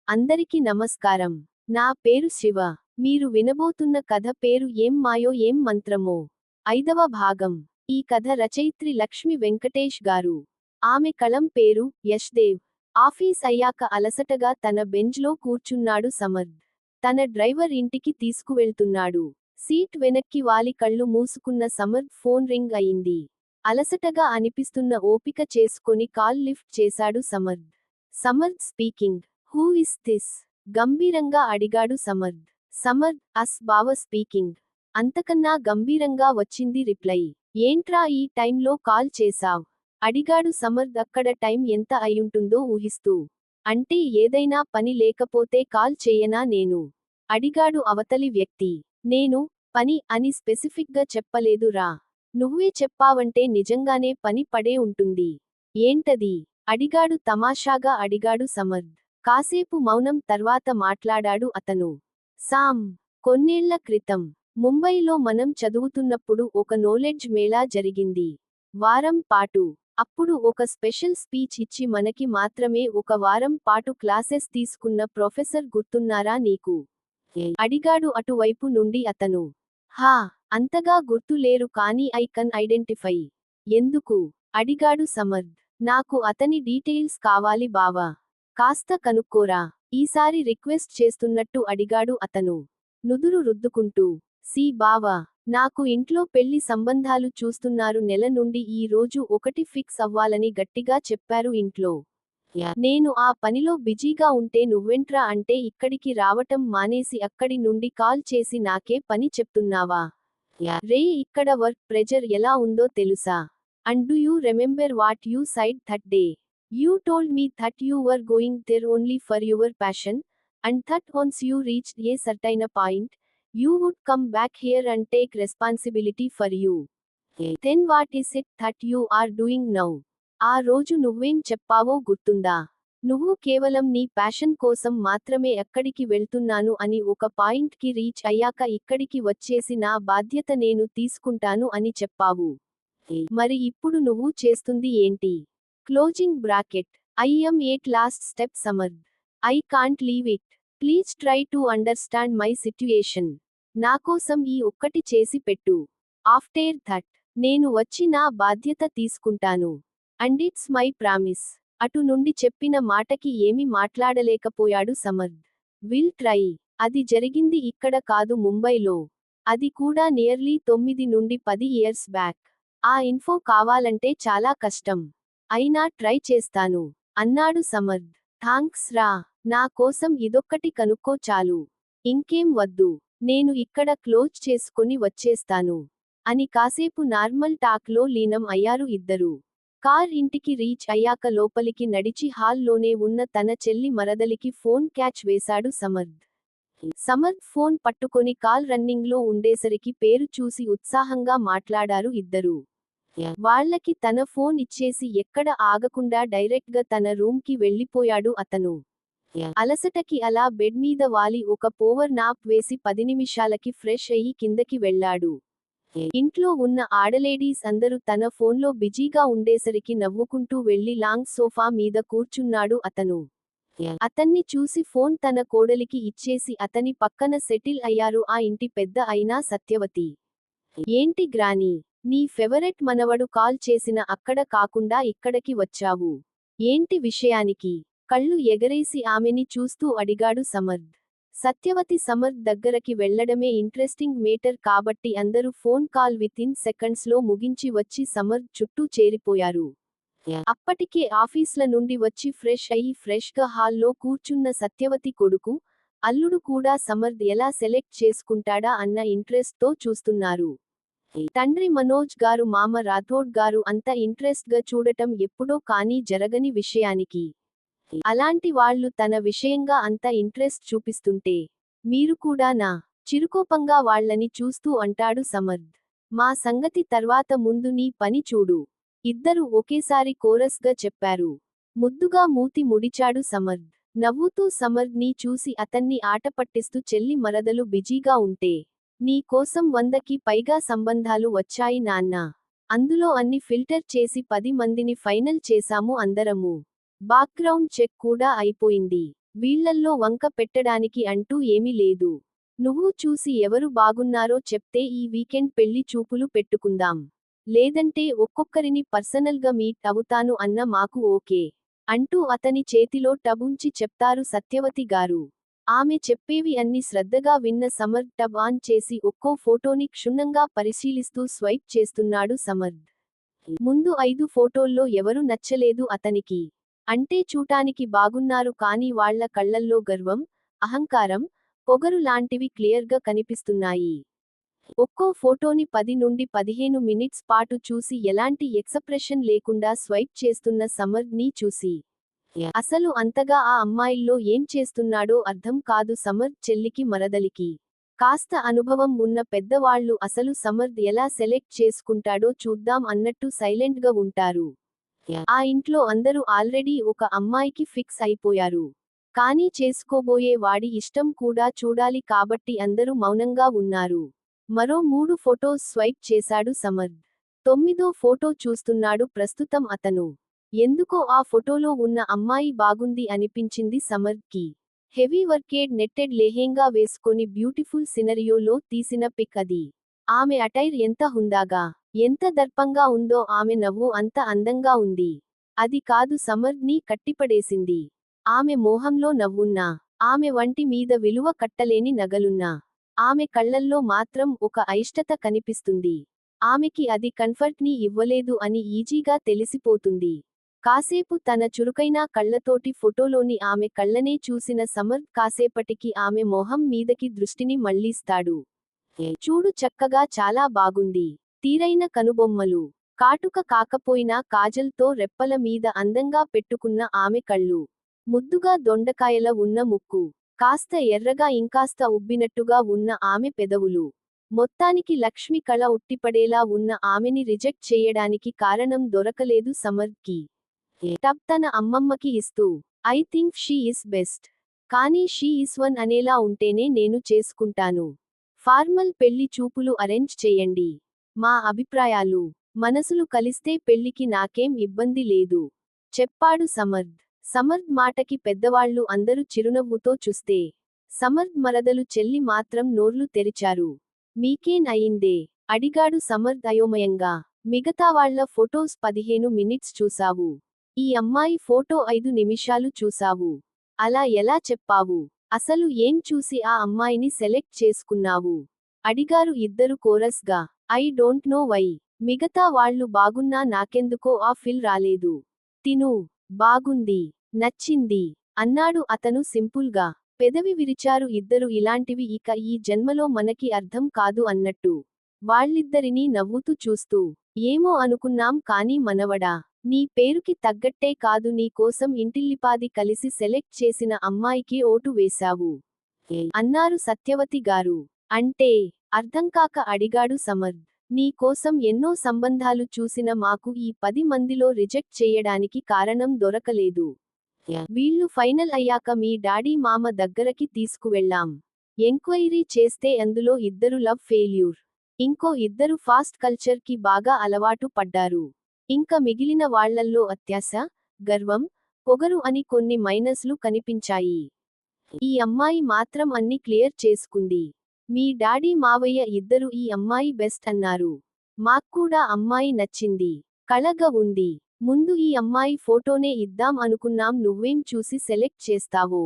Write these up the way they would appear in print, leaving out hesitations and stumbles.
అందరికీ నమస్కారం. నా పేరు శివ. మీరు వినబోతున్న కథ పేరు ఏం మాయో ఏం మంత్రమో. 5వ భాగం. ఈ కథ రచయిత్రి లక్ష్మి వెంకటేష్ గారు. ఆమె కలం పేరు యశ్దేవ్. ఆఫీస్ అయ్యాక అలసటగా తన బెంచ్లో కూర్చున్నాడు సమర్థ్. తన డ్రైవర్ ఇంటికి తీసుకువెళ్తున్నాడు. సీట్ వెనక్కి వాలి కళ్ళు మూసుకున్న సమర్థ్ ఫోన్ రింగ్ అయింది. అలసటగా అనిపిస్తున్న ఓపిక చేసుకొని కాల్ లిఫ్ట్ చేశాడు Samarth. Samarth speaking. Who is this? గంభీరంగా అడిగాడు సమర్థ్. సమర్థ్, అస్ బావ స్పీకింగ్. అంతకన్నా గంభీరంగా వచ్చింది రిప్లై. ఏంట్రా ఈ టైంలో కాల్ చేశావ్? అడిగాడు సమర్థ్ అక్కడ టైం ఎంత అయ్యుంటుందో ఊహిస్తూ. అంటే ఏదైనా పని లేకపోతే కాల్ చేయనా నేను? అడిగాడు అవతలి వ్యక్తి. నేను పని అని స్పెసిఫిక్గా చెప్పలేదు రా. నువ్వే చెప్పావంటే నిజంగానే పని పడే ఉంటుంది. ఏంటది? అడిగాడు తమాషాగా అడిగాడు సమర్థ్. కాసేపు మౌనం తర్వాత మాట్లాడాడు అతను. సామ్. కొన్నేళ్ల క్రితం ముంబైలో మనం చదువుతున్నప్పుడు ఒక నాలెడ్జ్ మేళా జరిగింది. వారం పాటు. అప్పుడు ఒక స్పెషల్ స్పీచ్ ఇచ్చి మనకి మాత్రమే ఒక వారం పాటు క్లాసెస్ తీసుకున్న ప్రొఫెసర్ గుర్తున్నారా నీకు? అడిగాడు అటువైపు నుండి అతను. హా, అంతగా గుర్తు లేరు కానీ ఐ కన్ ఐడెంటిఫై. ఎందుకు? అడిగాడు సమర్థ్. నాకు అతని డీటెయిల్స్ కావాలి బావా. కాస్త కనుక్కోరా. ఈసారి రిక్వెస్ట్ చేస్తున్నట్టు అడిగాడు అతను. నుదురు రుద్దుకుంటూ. సి బావా. నాకు ఇంట్లో పెళ్లి సంబంధాలు చూస్తున్నారు నెల నుండి ఈ రోజు ఒకటి ఫిక్స్ అవ్వాలని గట్టిగా చెప్పారు ఇంట్లో. నేను ఆ పనిలో బిజీగా ఉంటే నువ్వెంట్రా అంటే ఇక్కడికి రావటం మానేసి అక్కడి నుండి కాల్ చేసి నాకే పని చెప్తున్నావా? రే ఇక్కడ వర్క్ ప్రెజర్ ఎలా ఉందో తెలుసా? And do you remember what you side that day? You told me that you were going there only for your passion, and that once you reached a certain point, you would come back here and take responsibility for you. Then what is it that you are doing now? ఆ రోజు నువ్వేం చెప్పావో గుర్తుందా? నువ్వు కేవలం నీ passion కోసం మాత్రమే ఎక్కడికి వెళ్తున్నాను అని ఒక పాయింట్కి రీచ్ అయ్యాక ఇక్కడికి వచ్చేసి నా బాధ్యత నేను తీసుకుంటాను అని చెప్పావు. మరి ఇప్పుడు నువ్వు చేస్తుంది ఏంటి? Closing bracket. I am at last step Samarth. I can't leave it. Please try to understand my situation. నాకోసం ఈ ఒక్కటి చేసి పెట్టు. ఆఫ్టర్ దట్ నేను వచ్చి నా బాధ్యత తీసుకుంటాను. And it's my promise. అటు నుండి చెప్పిన మాటకి ఏమి మాట్లాడలేకపోయాడు సమర్థ్. Will try. అది జరిగింది ఇక్కడ కాదు ముంబైలో. అది కూడా నియర్లీ 9 నుండి 10 ఇయర్స్ బ్యాక్. ఆ ఇన్ఫో కావాలంటే చాలా కష్టం. అయినా ట్రై చేస్తాను. అన్నాడు సమర్థ్. థాంక్స్ రా. నా కోసం ఇదొక్కటి కనుక్కో చాలు. ఇంకేం వద్దు. నేను ఇక్కడ క్లోజ్ చేసుకొని వచ్చేస్తాను. అని కాసేపు నార్మల్ టాక్ లో లీనం అయ్యారు ఇద్దరు. కార్ ఇంటికి రీచ్ అయ్యాక లోపలికి నడిచి హాల్లోనే ఉన్న తన చెల్లి మరదలికి ఫోన్ క్యాచ్ వేశాడు సమర్థ్. సమర్థ్ ఫోన్ పట్టుకొని కాల్ రన్నింగ్ లో ఉండేసరికి పేరు చూసి ఉత్సాహంగా మాట్లాడారు ఇద్దరు. వాళ్ళకి తన ఫోన్ ఇచ్చేసి ఎక్కడ ఆగకుండా డైరెక్ట్ గా తన రూమ్ కి వెళ్ళిపోయాడు అతను. అలసటకి అలా బెడ్ మీద వాలి ఒక పోవర్ నాప్ వేసి 10 నిమిషాలకి ఫ్రెష్ అయ్యి కిందకి వెళ్ళాడు. ఇంట్లో ఉన్న ఆడలేడీస్ అందరూ తన ఫోన్లో బిజీగా ఉండేసరికి నవ్వుకుంటూ వెళ్లి లాంగ్ సోఫా మీద కూర్చున్నాడు అతను. అతన్ని చూసి ఫోన్ తన కోడలికి ఇచ్చేసి అతని పక్కన సెటిల్ అయ్యారు ఆ ఇంటి పెద్ద అయినా సత్యవతి. ఏంటి గ్రానీ, నీ ఫేవరెట్ మనవడు కాల్ చేసిన అక్కడ కాకుండా ఇక్కడికి వచ్చావు. ఏంటి విషయానికి? కళ్ళు ఎగరేసి ఆమెని చూస్తూ అడిగాడు సమర్థ్. సత్యవతి సమర్థ్ దగ్గరకి వెళ్లడమే ఇంట్రెస్టింగ్ మేటర్ కాబట్టి అందరూ ఫోన్ కాల్ వితిన్ సెకండ్స్ లో ముగించి వచ్చి సమర్థ్ చుట్టూ చేరిపోయారు. అప్పటికే ఆఫీస్ల నుండి వచ్చి ఫ్రెష్ అయ్యి ఫ్రెష్ గా హాల్లో కూర్చున్న సత్యవతి కొడుకు, అల్లుడు కూడా సమర్థ్ ఎలా సెలెక్ట్ చేసుకుంటాడా అన్న ఇంట్రెస్ట్ తో చూస్తున్నారు. తండ్రి మనోజ్ గారు మామ రాథోడ్ గారు అంత ఇంట్రెస్ట్ గా చూడటం ఎప్పుడో కానీ జరగని విషయానికి. అలాంటి వాళ్ళు తన విషయంగా అంత ఇంట్రెస్ట్ చూపిస్తుంటే మీరు కూడా నా? చిరుకోపంగా వాళ్ళని చూస్తూ అంటాడు సమర్థ్. మా సంగతి తర్వాత ముందు నీ పని చూడు. ఇద్దరు ఒకేసారి కోరస్ గా చెప్పారు. ముద్దుగా మూతి ముడిచాడు సమర్థ్. నవ్వుతూ సమర్థ్ ని చూసి అతన్ని ఆటపట్టిస్తూ చెల్లి మరదలు బిజీగా ఉంటే నీ కోసం 100కి పైగా సంబంధాలు వచ్చాయి నాన్నా. అందులో అన్ని ఫిల్టర్ చేసి 10 మందిని ఫైనల్ చేశాము అందరము. బ్యాక్గ్రౌండ్ చెక్ కూడా అయిపోయింది. వీళ్ళల్లో వంక పెట్టడానికి అంటూ ఏమీ లేదు. నువ్వు చూసి ఎవరు బాగున్నారో చెప్తే ఈ వీకెండ్ పెళ్లి చూపులు పెట్టుకుందాం. లేదంటే ఒక్కొక్కరిని పర్సనల్గా మీట్ అవుతాను అన్న మాకు ఓకే. అంటూ అతని చేతిలో టబ్ ఉంచి చెప్తారు సత్యవతి గారు. ఆమె చెప్పేవి అన్ని శ్రద్ధగా విన్న సమర్థ్ టబ్ ఆన్ చేసి ఒక్కో ఫోటోని క్షుణ్ణంగా పరిశీలిస్తూ స్వైప్ చేస్తున్నాడు సమర్థ్. ముందు 5 ఫోటోల్లో ఎవరు నచ్చలేదు అతనికి. అంటే చూటానికి బాగున్నారు కానీ వాళ్ళ కళ్ళల్లో గర్వం, అహంకారం, పొగరు లాంటివి క్లియర్గా కనిపిస్తున్నాయి. ఒక్కో ఫోటోని 10 నుండి 15 మినిట్స్ పాటు చూసి ఎలాంటి ఎక్సప్రెషన్ లేకుండా స్వైప్ చేస్తున్న సమర్థ్ ని చూసి అసలు అంతగా ఆ అమ్మాయిల్లో ఏం చేస్తున్నాడో అర్థం కాదు సమర్థ్ చెల్లికి మరదలికి. కాస్త అనుభవం ఉన్న పెద్దవాళ్లు అసలు సమర్థ్ ఎలా సెలెక్ట్ చేసుకుంటాడో చూద్దాం అన్నట్టు సైలెంట్ గా ఉంటారు. ఆ ఇంట్లో అందరూ ఆల్రెడీ ఒక అమ్మాయికి ఫిక్స్ అయిపోయారు. కానీ చేసుకోబోయే వాడి ఇష్టం కూడా చూడాలి కాబట్టి అందరూ మౌనంగా ఉన్నారు. మరో 3 ఫోటోస్ స్వైప్ చేశాడు సమర్థ్. 9వ ఫోటో చూస్తున్నాడు ప్రస్తుతం అతను. ఎందుకో ఆ ఫోటోలో ఉన్న అమ్మాయి బాగుంది అనిపించింది సమర్థ్కి. హెవీ వర్కేడ్ నెట్టెడ్ లెహెంగా వేసుకొని బ్యూటిఫుల్ సినరియోలో తీసిన పిక్ అది. ఆమె అటైర్ ఎంత హుందాగా, ఎంత దర్పంగా ఉందో ఆమె నవ్వు అంత అందంగా ఉంది. అది కాదు సమర్థ్ ని కట్టిపడేసింది. ఆమె మోహంలో నవ్వున్నా, ఆమె వంటి మీద విలువ కట్టలేని నగలున్నా, ఆమె కళ్ళల్లో మాత్రం ఒక అయిష్టత కనిపిస్తుంది. ఆమెకి అది కంఫర్ట్ ని ఇవ్వలేదు అని ఈజీగా తెలిసిపోతుంది. కాసేపు తన చురుకైన కళ్ళతోటి ఫోటోలోని ఆమె కళ్ళనే చూసిన సమర్థ్ కాసేపటికి ఆమె మొహం మీదకి దృష్టిని మళ్లిస్తాడు. చూడు చక్కగా చాలా బాగుంది. తీరైన కనుబొమ్మలు. కాటుక కాకపోయినా కాజల్తో రెప్పల మీద అందంగా పెట్టుకున్న ఆమె కళ్ళు. ముద్దుగా దొండకాయల ఉన్న ముక్కు. కాస్త ఎర్రగా ఇంకాస్త ఉబ్బినట్టుగా ఉన్న ఆమె పెదవులు. మొత్తానికి లక్ష్మి కళ ఉట్టిపడేలా ఉన్న ఆమెని రిజెక్ట్ చేయడానికి కారణం దొరకలేదు సమర్థ్కి. టబ్ తన అమ్మమ్మకి ఇస్తూ, I think she is best. కానీ షీ ఇస్ వన్ అనేలా ఉంటేనే నేను చేసుకుంటాను. ఫార్మల్ పెళ్లి చూపులు అరేంజ్ చేయండి. మా అభిప్రాయాలు, మనసులు కలిస్తే పెళ్లికి నాకేం ఇబ్బంది లేదు. చెప్పాడు సమర్థ్. సమర్థ్ మాటకి పెద్దవాళ్లు అందరూ చిరునవ్వుతో చూస్తే, సమర్థ్ మరదలు చెల్లి మాత్రం నోర్లు తెరిచారు. మీకేన్ అయిందే? అడిగాడు సమర్థ్ అయోమయంగా. మిగతావాళ్ల ఫొటోస్ 15 మినిట్స్ చూసావు. ఈ అమ్మాయి ఫోటో 5 నిమిషాలు చూసావు. అలా ఎలా చెప్పావు? అసలు ఏం చూసి ఆ అమ్మాయిని సెలెక్ట్ చేసుకున్నావు? అడిగారు ఇద్దరు కోరస్ గా. I don't know why. మిగతా వాళ్ళు బాగున్నా నాకెందుకో ఆ ఫీల్ రాలేదు. తిను. బాగుంది. నచ్చింది. అన్నాడు అతను సింపుల్ గా. పెదవి విరిచారు ఇద్దరు ఇలాంటివి ఇక ఈ జన్మలో మనకి అర్థం కాదు అన్నట్టు. వాళ్ళిద్దరినీ నవ్వుతూ చూస్తూ, ఏమో అనుకున్నాం కానీ మనవడా, నీ పేరుకి తగ్గట్టే కాదు నీ కోసం ఇంటిల్లిపాది కలిసి సెలెక్ట్ చేసిన అమ్మాయికి ఓటు వేశావు. అన్నారు సత్యవతి గారు. అంటే? అర్థంకాక అడిగాడు సమర్థ్. నీ కోసం ఎన్నో సంబంధాలు చూసిన మాకు ఈ 10 మందిలో రిజెక్ట్ చేయడానికి కారణం దొరకలేదు. వీళ్ళు ఫైనల్ అయ్యాక మీ డాడీ మామ దగ్గరకి తీసుకువెళ్ళాం. ఎంక్వైరీ చేస్తే అందులో ఇద్దరు లవ్ ఫెయిల్యూర్. ఇంకో ఇద్దరు ఫాస్ట్ కల్చర్ కి బాగా అలవాటు పడ్డారు. ఇంక మిగిలిన వాళ్లల్లో అత్యాశ, గర్వం, పొగరు అని కొన్ని మైనస్లు కనిపించాయి. ఈ అమ్మాయి మాత్రం అన్ని క్లియర్ చేసుకుంది. మీ డాడీ మావయ్య ఇద్దరు ఈ అమ్మాయి బెస్ట్ అన్నారు. మాక్కూడా అమ్మాయి నచ్చింది. కళగా ఉంది. ముందు ఈ అమ్మాయి ఫోటోనే ఇద్దాం అనుకున్నాం నువ్వేం చూసి సెలెక్ట్ చేస్తావో.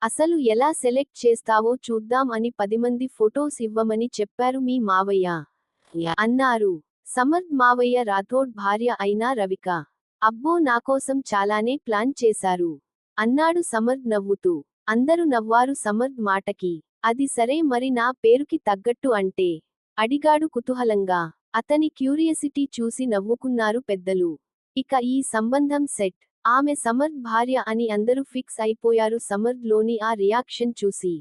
అసలు ఎలా సెలెక్ట్ చేస్తావో చూద్దాం అని 10 మంది ఫొటోస్ ఇవ్వమని చెప్పారు మీ మావయ్య. అన్నారు. సమర్థ్ మావయ్య రాథోడ్ భార్య అయినా రవిక. అబ్బో నాకోసం చాలానే ప్లాన్ చేశారు. అన్నాడు సమర్థ్ నవ్వుతూ. అందరూ నవ్వారు సమర్థ్ మాటకి. అది సరే మరి నా పేరుకి తగ్గట్టు అంటే? అడిగాడు కుతూహలంగా. అతని క్యూరియాసిటీ చూసి నవ్వుకున్నారు పెద్దలు. ఇక ఈ సంబంధం సెట్. ఆమె సమర్థ్ భార్య అని అందరూ ఫిక్స్ అయిపోయారు సమర్థ్ లోని ఆ రియాక్షన్ చూసి.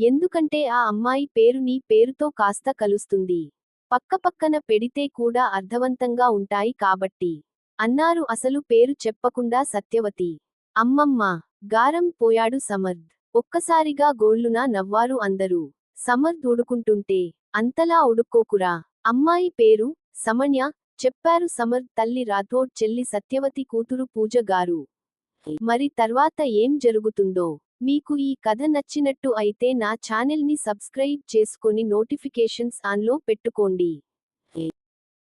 ఎందుకంటే ఆ అమ్మాయి పేరు నీ పేరుతో కాస్త కలుస్తుంది. పక్కపక్కన పెడితే కూడా అర్థవంతంగా ఉంటాయి కాబట్టి. అన్నారు అసలు పేరు చెప్పకుండా సత్యవతి. అమ్మమ్మ. గారం పోయాడు సమర్థ్. ఒక్కసారిగా గోళ్లున నవ్వారు అందరూ. సమర్థ్ ఉడుకుంటుంటే, అంతలా ఉడుక్కోకురా. అమ్మాయి పేరు సమన్య చెప్పారు సమర్థ్ తల్లి రాథోడ్ చెల్లి సత్యవతి కూతురు పూజ గారు. మరి తర్వాత ఏం జరుగుతుందో మీకు ఈ కథ నచ్చినట్టు అయితే నా ఛానెల్ని సబ్స్క్రైబ్ చేసుకొని నోటిఫికేషన్స్ ఆన్లో పెట్టుకోండి.